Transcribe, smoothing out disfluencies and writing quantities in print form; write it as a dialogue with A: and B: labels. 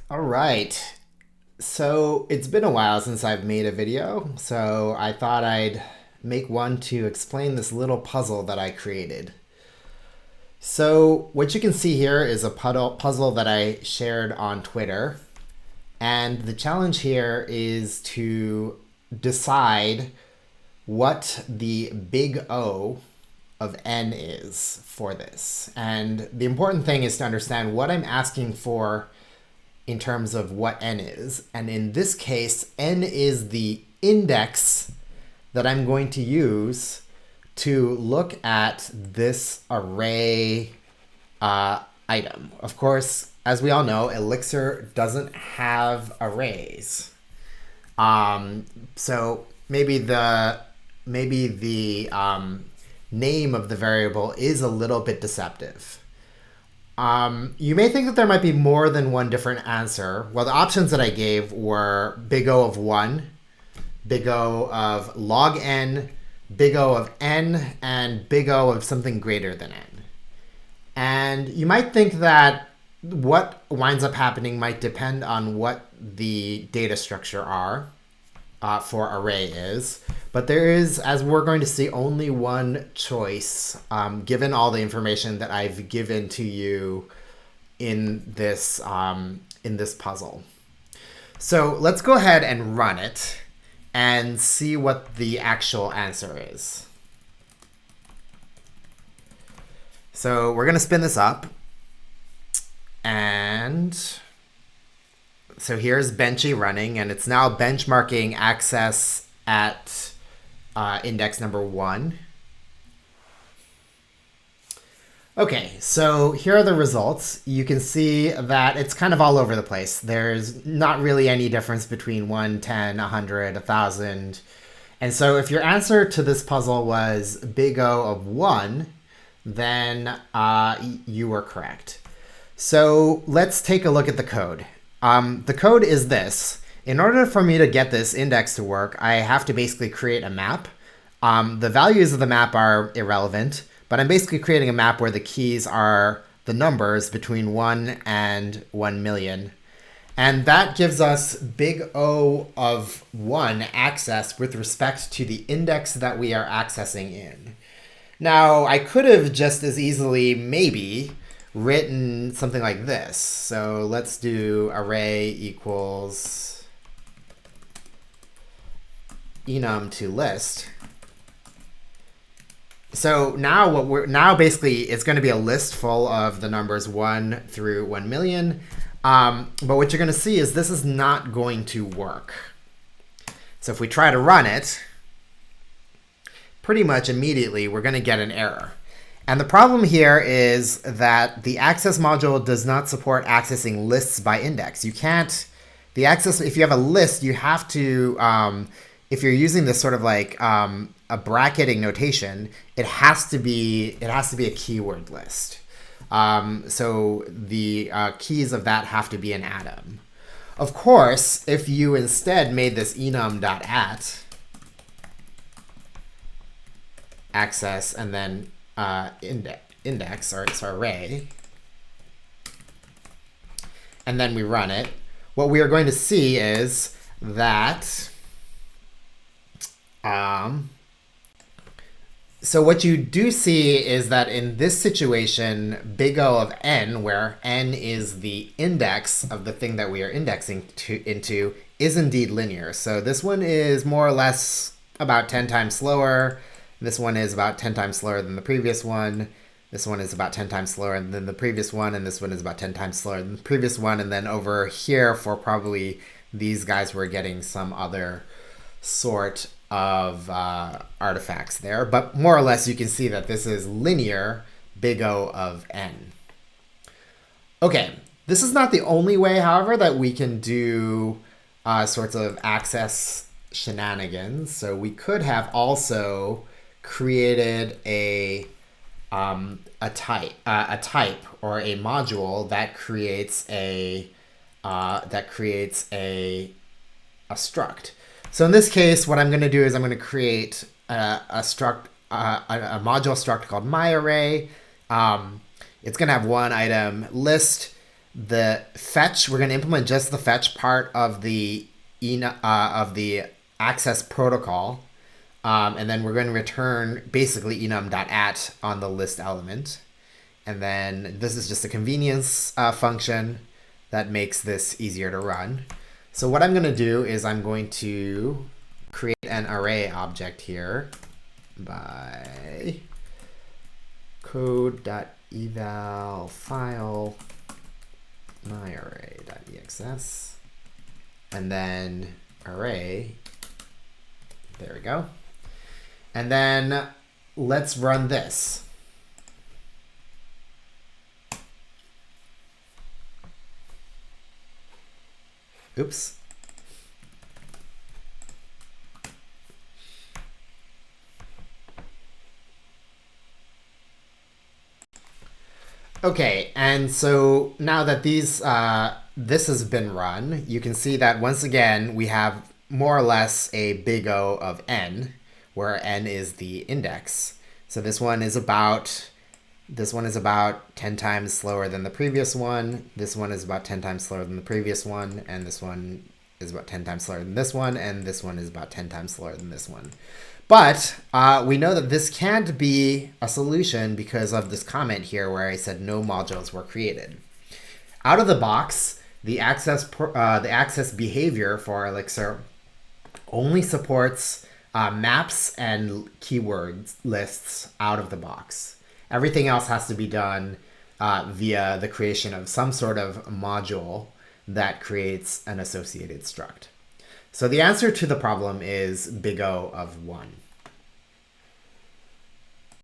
A: All right. So it's been a while since I've made a video, so I thought I'd make one to explain this little puzzle that I created. So what you can see here is a puzzle that I shared on Twitter. And the challenge here is to decide what the big O of n is for this. And the important thing is to understand what I'm asking for in terms of what n is. And in this case, n is the index that I'm going to use to look at this array item. Of course, as we all know, Elixir doesn't have arrays. So maybe the name of the variable is a little bit deceptive. You may think that there might be more than one different answer. Well, the options that I gave were big O of 1, big O of log n, big O of n, and big O of something greater than n. And you might think that what winds up happening might depend on what the data structure for array is. But there is, as we're going to see, only one choice given all the information that I've given to you in this puzzle. So let's go ahead and run it and see what the actual answer is. So we're going to spin this up. And so here's Benchy running, and it's now benchmarking access at index number 1. Okay, so here are the results. You can see that it's kind of all over the place. There's not really any difference between 1, 10, 100, 1,000. And so if your answer to this puzzle was big O of 1, then you were correct. So let's take a look at the code. The code is this. In order for me to get this index to work, I have to basically create a map. The values of the map are irrelevant, but I'm basically creating a map where the keys are the numbers between 1 and 1 million. And that gives us big O of 1 access with respect to the index that we are accessing in. Now, I could have just as easily maybe written something like this. So let's do array equals enum to list. So now basically it's going to be a list full of the numbers 1 through 1 million. But what you're going to see is this is not going to work. So if we try to run it, pretty much immediately we're going to get an error. And the problem here is that the access module does not support accessing lists by index. You can't, if you have a list, you have to, if you're using this sort of like a bracketing notation, it has to be a keyword list. So the keys of that have to be an atom. Of course, if you instead made this enum.at access and then index or its array, and then we run it, what we are going to see is that so what you do see is that in this situation, big O of n, where n is the index of the thing that we are indexing into, is indeed linear. So this one is more or less about 10 times slower. This one is about 10 times slower than the previous one. This one is about 10 times slower than the previous one. And this one is about 10 times slower than the previous one. And then over here for probably these guys, we're getting some other sort of artifacts there. But more or less, you can see that this is linear big O of n. Okay, this is not the only way, however, that we can do sorts of access shenanigans. So we could have also created a type or a module that creates a struct. So in this case, what I'm going to do is I'm going to create a module struct called myArray. It's going to have one item list. The fetch, we're going to implement just the fetch part of the access protocol. And then we're going to return basically enum.at on the list element. And then this is just a convenience function that makes this easier to run. So what I'm going to do is I'm going to create an array object here by code.eval file myarray.exs, and then array. There we go. And then let's run this. Oops. Okay, and so now that this has been run, you can see that once again we have more or less a big O of n, where n is the index. So this one is about 10 times slower than the previous one. This one is about 10 times slower than the previous one, and this one is about 10 times slower than this one, and this one is about 10 times slower than this one. But we know that this can't be a solution because of this comment here where I said no modules were created. Out of the box, the access behavior for Elixir only supports maps and keyword lists out of the box. Everything else has to be done via the creation of some sort of module that creates an associated struct. So the answer to the problem is big O of 1.